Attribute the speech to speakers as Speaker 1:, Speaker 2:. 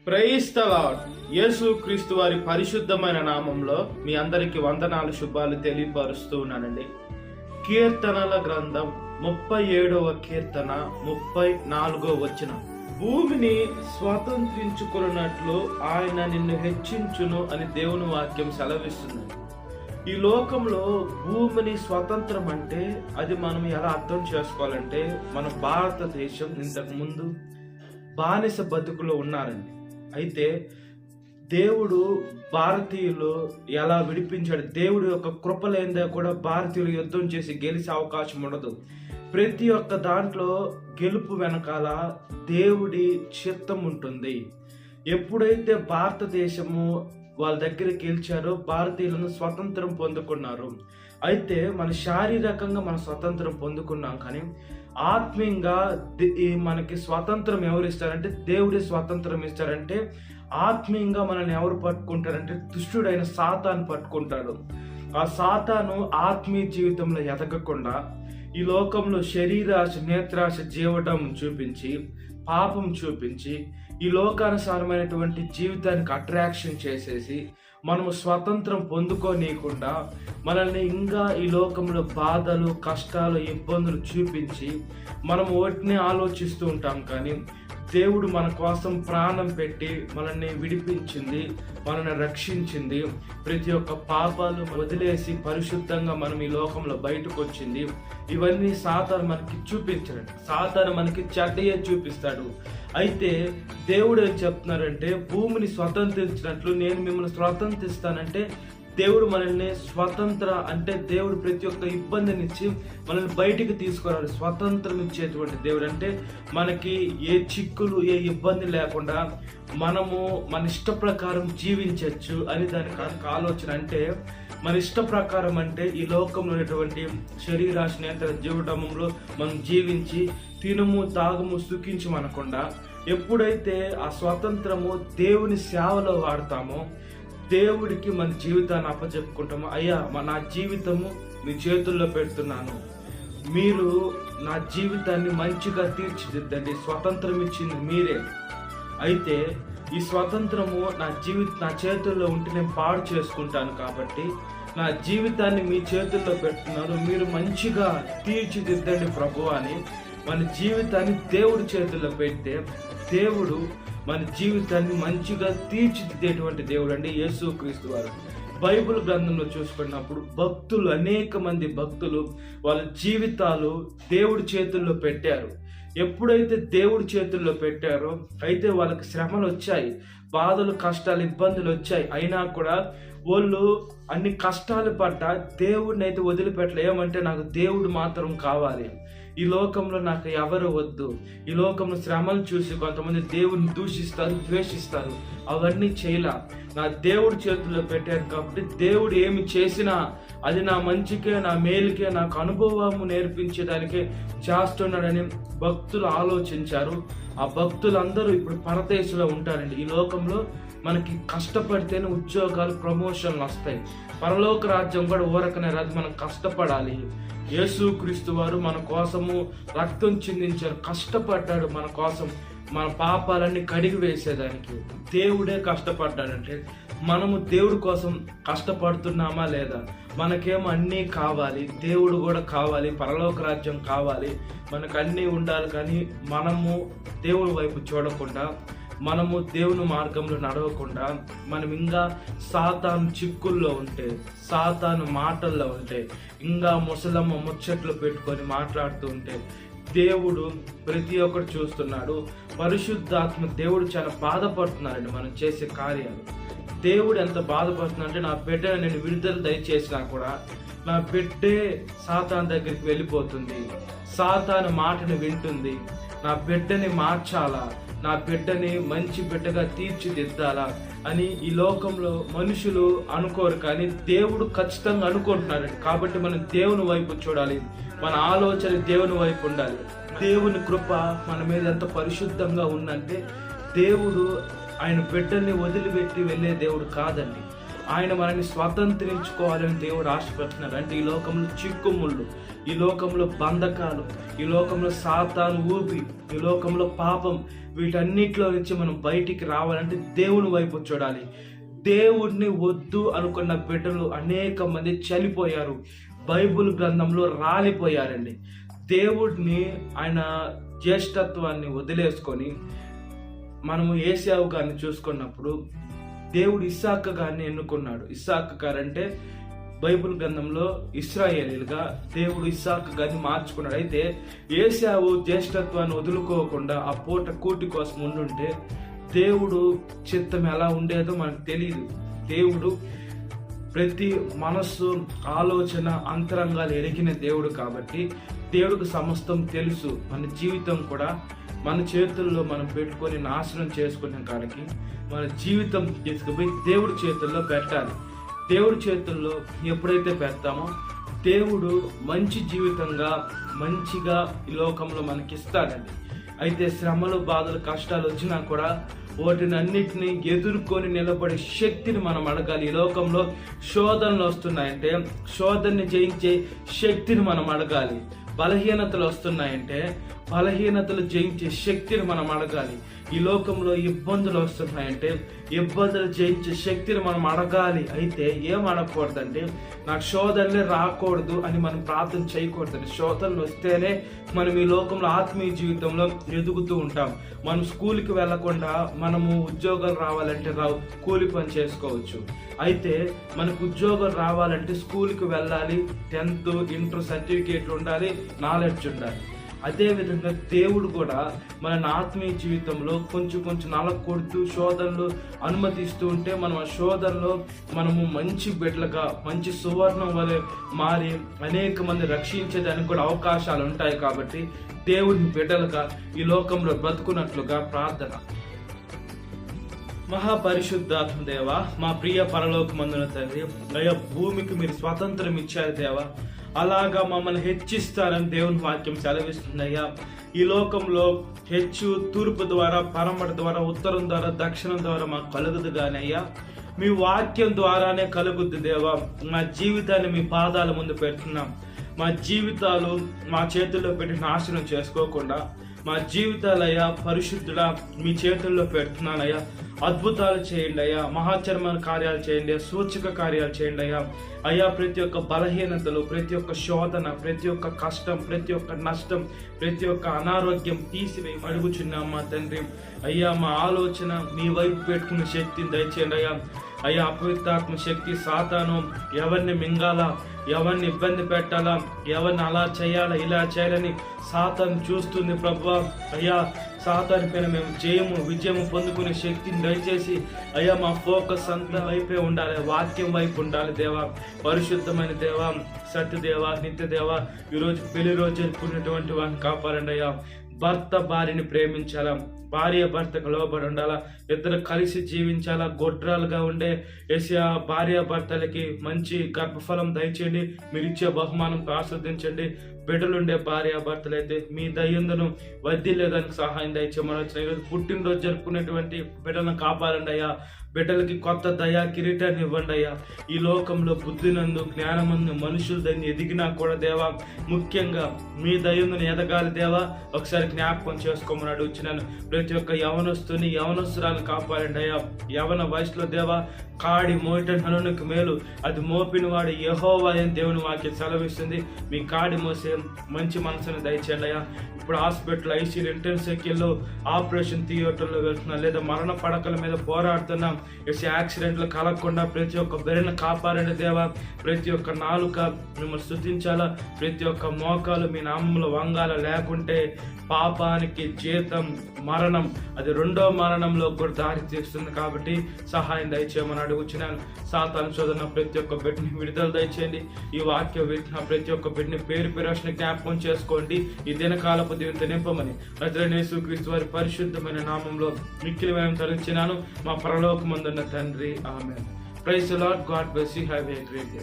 Speaker 1: Praise the lord. యేసు క్రీస్తు వారి పరిశుద్ధమైన నామంలో మీ అందరికి వందనాలు, శుభాలు తెలియపరుస్తూ ఉన్నానండి. కీర్తనల గ్రంథం 37వ కీర్తన 34వ వచనం. భూమిని స్వతంత్రించుకున్నట్లు ఆయన నిన్ను హెచ్చించును అని దేవుని వాక్యం సెలవిస్తుంది. ఈ లోకంలో భూమిని స్వతంత్రం అంటే అది మనం ఎలా అర్థం చేసుకోవాలంటే, మన భారతదేశం ఇంతకు ముందు బానిస బతుకులో ఉన్నారండి. అయితే దేవుడు భారతీయులు ఎలా విడిపించాడు, దేవుడి యొక్క కృప లేనిదే కూడా భారతీయులు యుద్ధం చేసి గెలిచే అవకాశం ఉండదు. ప్రతి ఒక్క దాంట్లో గెలుపు వెనకాల దేవుడి చిత్తం ఉంటుంది. ఎప్పుడైతే భారతదేశము వాళ్ళ దగ్గరికి గెలిచారో భారతీయులను స్వతంత్రం పొందుకున్నారు. అయితే మన శారీరకంగా మనం స్వతంత్రం పొందుకున్నాం, కానీ ఆత్మీయంగా మనకి స్వాతంత్రం ఎవరు ఇస్తారంటే దేవుడి స్వాతంత్రం ఇస్తారంటే, ఆత్మీయంగా మనల్ని ఎవరు పట్టుకుంటారంటే దుష్టుడైన సాతాను పట్టుకుంటాడు. ఆ సాతాను ఆత్మీయ జీవితంలో ఎదగకుండా ఈ లోకంలో శరీరాశ, నేత్రాశ, జీవటం చూపించి, పాపం చూపించి, ఈ లోకానుసారమైనటువంటి జీవితానికి అట్రాక్షన్ చేసేసి మనము స్వాతంత్రం పొందుకోనీయకుండా మనల్ని ఇంకా ఈ లోకంలో బాధలు, కష్టాలు, ఇబ్బందులు చూపించి మనము వాటిని ఆలోచిస్తూ ఉంటాం. కానీ దేవుడు మన కోసం ప్రాణం పెట్టి మనల్ని విడిపించింది, మనల్ని రక్షించింది. ప్రతి ఒక్క పాపాలు వదిలేసి పరిశుద్ధంగా మనం ఈ లోకంలో బయటకు వచ్చింది. ఇవన్నీ సాతాను మనకి చూపించాడు. సాతాను మనకి చెడ్డయే చూపిస్తాడు. అయితే దేవుడు ఏం చెప్తున్నారంటే, భూమిని స్వతంత్రించినట్లు నేను మిమ్మల్ని స్వతంత్రిస్తానంటే, దేవుడు మనల్ని స్వతంత్ర అంటే దేవుడు ప్రతి ఒక్క ఇబ్బందినిచ్చి మనల్ని బయటికి తీసుకురావాలి. స్వతంత్రం ఇచ్చేటువంటి దేవుడు అంటే మనకి ఏ చిక్కులు, ఏ ఇబ్బంది లేకుండా మనము మన ఇష్ట ప్రకారం జీవించవచ్చు అని దానికి ఆలోచన. అంటే మన ఇష్ట ప్రకారం అంటే ఈ లోకంలో ఉన్నటువంటి శరీరాశ, నేత్ర, జీవటంలో మనం జీవించి తినుము, తాగుము, సుఖించమనకుండా ఎప్పుడైతే ఆ స్వతంత్రము దేవుని సేవలో వాడతామో, దేవుడికి మన జీవితాన్ని అప్పచెప్పుకుంటాము. అయ్యా, నా జీవితము మీ చేతుల్లో పెడుతున్నాను, మీరు నా జీవితాన్ని మంచిగా తీర్చిదిద్దండి. స్వతంత్రం ఇచ్చింది మీరే. అయితే ఈ స్వతంత్రము నా చేతుల్లో ఉంటే నేను పాడు చేసుకుంటాను. కాబట్టి నా జీవితాన్ని మీ చేతుల్లో పెడుతున్నాను, మీరు మంచిగా తీర్చిదిద్దండి ప్రభు అని మన జీవితాన్ని దేవుడి చేతుల్లో పెడితే దేవుడు మన జీవితాన్ని మంచిగా తీర్చిదిద్దేటువంటి దేవుడు అండి యేసు క్రీస్తు వారు. బైబిల్ గ్రంథంలో చూసుకున్నప్పుడు భక్తులు, అనేక మంది భక్తులు వాళ్ళ జీవితాలు దేవుడి చేతుల్లో పెట్టారు. ఎప్పుడైతే దేవుడి చేతుల్లో పెట్టారో అయితే వాళ్ళకి శ్రమలు వచ్చాయి, బాధలు, కష్టాలు, ఇబ్బందులు వచ్చాయి. అయినా కూడా వాళ్ళు అన్ని కష్టాలు పడ్డా దేవుడిని అయితే వదిలిపెట్టలే. ఏమంటే నాకు దేవుడు మాత్రం కావాలి, ఈ లోకంలో నాకు ఎవరు వద్దు. ఈ లోకంలో శ్రమలు చూసి కొంతమంది దేవుడిని దూషిస్తారు, ద్వేషిస్తారు. అవన్నీ చేయలా, నా దేవుడి చేతుల్లో పెట్టారు కాబట్టి దేవుడు ఏమి చేసినా అది నా మంచికే, నా మేలుకే, నాకు అనుభవము నేర్పించడానికే చేస్తున్నాడని భక్తులు ఆలోచించారు. ఆ భక్తులందరూ ఇప్పుడు పరదేశంలో ఉంటారండి. ఈ లోకంలో మనకి కష్టపడితేనే ఉద్యోగాలు, ప్రమోషన్లు వస్తాయి. పరలోక రాజ్యం కూడా ఊరకనే రాదు, మనం కష్టపడాలి. యేసు క్రీస్తు వారు మన కోసము రక్తం చిందించారు, కష్టపడ్డాడు మన కోసం, మన పాపాలన్నీ కడిగి వేసేదానికి. దేవుడే కష్టపడ్డాడంటే మనము దేవుడి కోసం కష్టపడుతున్నామా లేదా? మనకేమో అన్నీ కావాలి, దేవుడు కూడా కావాలి, పరలోక రాజ్యం కావాలి, మనకు అన్నీ ఉండాలి. కానీ మనము దేవుడి వైపు చూడకుండా, మనము దేవుని మార్గంలో నడవకుండా, మనం ఇంకా సాతాను చిక్కుల్లో ఉంటే, సాతాను మాటల్లో ఉంటే, ఇంకా ముసలమ్మ ముచ్చట్లు పెట్టుకొని మాట్లాడుతూ ఉంటే దేవుడు ప్రతి ఒక్కటి చూస్తున్నాడు. పరిశుద్ధాత్మ దేవుడు చాలా బాధపడుతున్నారండి మనం చేసే కార్యాలు. దేవుడు ఎంత బాధపడుతున్నాడంటే, నా బిడ్డను నేను విడుదల దయచేసినా కూడా నా బిడ్డే సాతాను దగ్గరికి వెళ్ళిపోతుంది, సాతాను మాటను వింటుంది. నా బిడ్డని మార్చాలా, నా బిడ్డని మంచి బిడ్డగా తీర్చిదిద్దాలా అని ఈ లోకంలో మనుషులు అనుకోరు, కానీ దేవుడు ఖచ్చితంగా అనుకుంటున్నాడు. కాబట్టి మనం దేవుని వైపు చూడాలి, మన ఆలోచన దేవుని వైపు ఉండాలి. దేవుని కృప మన మీద ఎంత పరిశుద్ధంగా ఉందంటే, దేవుడు ఆయన బిడ్డల్ని వదిలిపెట్టి వెళ్ళే దేవుడు కాదండి. ఆయన మనల్ని స్వతంత్రించుకోవాలని దేవుడు ఆశపడుతున్నారు. అంటే ఈ లోకంలో చిక్కుముళ్ళు, ఈ లోకంలో బంధకాలు, ఈ లోకంలో సాతాను ఊపి, ఈ లోకంలో పాపం, వీటన్నిటిలో నుంచి మనం బయటికి రావాలంటే దేవుని వైపు చూడాలి. దేవుడిని వద్దు అనుకున్న బిడ్డలు అనేక మంది చనిపోయారు, బైబిల్ గ్రంథంలో రాలిపోయారండి. దేవుడిని, ఆయన జ్యేష్ఠత్వాన్ని వదిలేసుకొని మనము ఏశావు గారిని చూసుకున్నప్పుడు దేవుడు ఇస్సాకు గారిని ఎన్నుకున్నాడు. ఇస్సాకు గారు అంటే బైబిల్ గ్రంథంలో ఇశ్రాయేలీలుగా దేవుడు ఇస్సాకు గారిని మార్చుకున్నాడు. అయితే ఏశావు జ్యేష్ఠత్వాన్ని వదులుకోకుండా ఆ పూట కూటి కోసం ఉండుంటే దేవుడు చిత్తం ఎలా ఉండేదో మనకు తెలియదు. దేవుడు ప్రతి మనస్సు, ఆలోచన, అంతరంగాలు ఎరిగిన దేవుడు కాబట్టి దేవుడికి సమస్తం తెలుసు. మన జీవితం కూడా మన చేతుల్లో మనం పెట్టుకొని నాశనం చేసుకునే కాడికి మన జీవితం తీసుకుపోయి దేవుడి చేతుల్లో పెట్టాలి. దేవుడి చేతుల్లో ఎప్పుడైతే పెడతామో దేవుడు మంచి జీవితంగా, మంచిగా ఈ లోకంలో మనకి ఇస్తాడండి. అయితే శ్రమలు, బాధలు, కష్టాలు వచ్చినా కూడా వాటిని అన్నిటినీ ఎదుర్కొని నిలబడే శక్తిని మనం అడగాలి. ఈ లోకంలో శోధనలు వస్తున్నాయంటే శోధనని జయించే శక్తిని మనం అడగాలి. బలహీనతలు వస్తున్నాయంటే బలహీనతలు జయించే శక్తిని మనం అడగాలి. ఈ లోకంలో ఇబ్బందులు వస్తున్నాయంటే ఇబ్బందులు జయించే శక్తిని మనం అడగాలి. అయితే ఏం అడగకూడదంటే నాకు శోధనలే రాకూడదు అని మనం ప్రార్థన చేయకూడదండి. శోధనలు వస్తేనే మనం ఈ లోకంలో ఆత్మీయ జీవితంలో ఎదుగుతూ ఉంటాం. మనం స్కూల్కి వెళ్లకుండా మనము ఉద్యోగాలు రావాలంటే కూలి పని చేసుకోవచ్చు. అయితే మనకు ఉద్యోగం రావాలంటే స్కూల్కి వెళ్ళాలి, 10th, ఇంటర్ సర్టిఫికేట్లు ఉండాలి, నాలెడ్జ్ ఉండాలి. అదేవిధంగా దేవుడు కూడా మన ఆత్మీయ జీవితంలో కొంచెం నలకొడుతూ శోధనలు అనుమతిస్తూ ఉంటే మనం ఆ శోధనలో మనము మంచి బిడ్డలుగా, మంచి సువర్ణం వలె మారి అనేక మంది రక్షించేదానికి కూడా అవకాశాలు ఉంటాయి. కాబట్టి దేవుని బిడ్డలుగా ఈ లోకంలో బ్రతుకున్నట్లుగా ప్రార్థన. మహాపరిశుద్ధాత్మ దేవ, మా ప్రియ పరలోకమందున తండ్రి, అయ్యా భూమికి మీరు స్వాతంత్రం ఇచ్చారు దేవా, అలాగా మమ్మల్ని హెచ్చిస్తారని దేవుని వాక్యం సెలవిస్తుంది. అయ్యా ఈ లోకంలో హెచ్చు తూర్పు ద్వారా, పరమట ద్వారా, ఉత్తరం ద్వారా, దక్షిణం ద్వారా మాకు కలుగుదు కానీ అయ్యా మీ వాక్యం ద్వారానే కలుగుద్ది దేవా. మా జీవితాన్ని మీ పాదాల ముందు పెడుతున్నాం. మా జీవితాలు మా చేతుల్లో పెట్టి నాశనం చేసుకోకుండా మా జీవితాలయ్యా పరిశుద్ధుడా మీ చేతుల్లో పెడుతున్నానయ్యా. అద్భుతాలు చేయండి అయ్యా, మహాచర్మణ కార్యాలు చేయండి, సూచక కార్యాలు చేయండి అయ్యా. అయ్యా ప్రతి ఒక్క బలహీనతలు, ప్రతి ఒక్క శోధన, ప్రతి ఒక్క కష్టం, ప్రతి ఒక్క నష్టం, ప్రతి ఒక్క అనారోగ్యం తీసివేయి అడుగుచున్నాం మా తండ్రి. అయ్యా మా ఆలోచన మీ వైపు పెట్టుకునే శక్తిని దయచేయండి అయ్యా. అయ్యా అపవిత్రాత్మ శక్తి సాతాను ఎవరిని మింగాలా, ఎవరిని ఇబ్బంది పెట్టాలా, ఎవరిని అలా చేయాలా, ఇలా చేయాలని సాతాను చూస్తుంది ప్రభువా. అయ్యా సాతాను పైన మేము విజయము పొందుకునే శక్తిని దయచేసి అయ్యా మా ఫోకస్ అంతా వైపే ఉండాలి, వాక్యం వైపు ఉండాలి దేవా. పరిశుద్ధమైన దేవా, సత్యదేవ, నిత్యదేవ, ఈరోజు పెళ్లి రోజు జరుపుకునేటువంటి వారిని కాపాడండి అయ్యా. భర్త భార్యని ప్రేమించాలా, భార్య భర్తకు లోబడి ఉండాలా, ఇద్దరు కలిసి జీవించాలా, గొడ్రాలుగా ఉండే ఏసియా భార్య భర్తలకి మంచి గర్భఫలం దయచేయండి. మీరు ఇచ్చే బహుమానం ఆస్వాదించండి. బిడ్డలుండే భార్య భర్తలైతే మీ దయ్యందును వద్దిలేదానికి సహాయం దయచేయమని వచ్చిన ఈరోజు పుట్టినరోజు జరుపుకునేటువంటి బిడ్డలను కాపాడండి అయ్యా. బిడ్డలకి కొత్త దయా కిరీటాన్ని ఇవ్వండి అయ్యా. ఈ లోకంలో బుద్ధినందు, జ్ఞానమందు మనుషులు దాన్ని ఎదిగినా కూడా దేవా, ముఖ్యంగా మీ దయ్యందును ఎదగాలి దేవా. ఒకసారి జ్ఞాపకం చేసుకోమని అడుగుతున్నాను. ప్రతి ఒక్క యవనస్తుని, యవనస్తురాలను కాపాడండి అయ్యా. యవన వయసులో దేవా కాడి మోయటం హనునికి మేలు, అది మోపిన వాడు యెహోవా అని దేవుని వాక్యం సెలవిస్తుంది. మీ కాడి మోసే మంచి మనసును దయచేయండి అయ్యా. ఇప్పుడు హాస్పిటల్, ఐసీయూ, ఇంటెన్సివ్లో, ఆపరేషన్ థియేటర్లో వెళ్తున్నాం, లేదా మరణ పడకల మీద పోరాడుతున్నాం. యాక్సిడెంట్లు కలగకుండా ప్రతి ఒక్క బెరను కాపాడండి దేవా. ప్రతి ఒక్క నాలుక మిమ్మల్ని స్తుతించాలా, ప్రతి ఒక్క మోకాలు మీ నామంలో వంగాల, లేకుంటే పాపానికి జీతం మరణం, అది రెండో మరణంలో కూడా దారి తీస్తుంది. కాబట్టి సహాయం దయచేయమని అడుగుచున్నాను. సాతాను శోధన ప్రతి ఒక్క బిడ్డని విడుదల దయచేయండి. ఈ వాక్యం వింటున్న ప్రతి ఒక్క బిడ్డని పేరు పేరుని జ్ఞాపకం చేసుకోండి. ఈ దినకాలపు దీవెనతో నింపమని నజరేయుడైన యేసుక్రీస్తు వారి పరిశుద్ధమైన నామంలో మిక్కిలి మేము తరించినాను మా పరలోకమందున్న తండ్రి, amen. Praise the Lord. God bless you. Have a great day.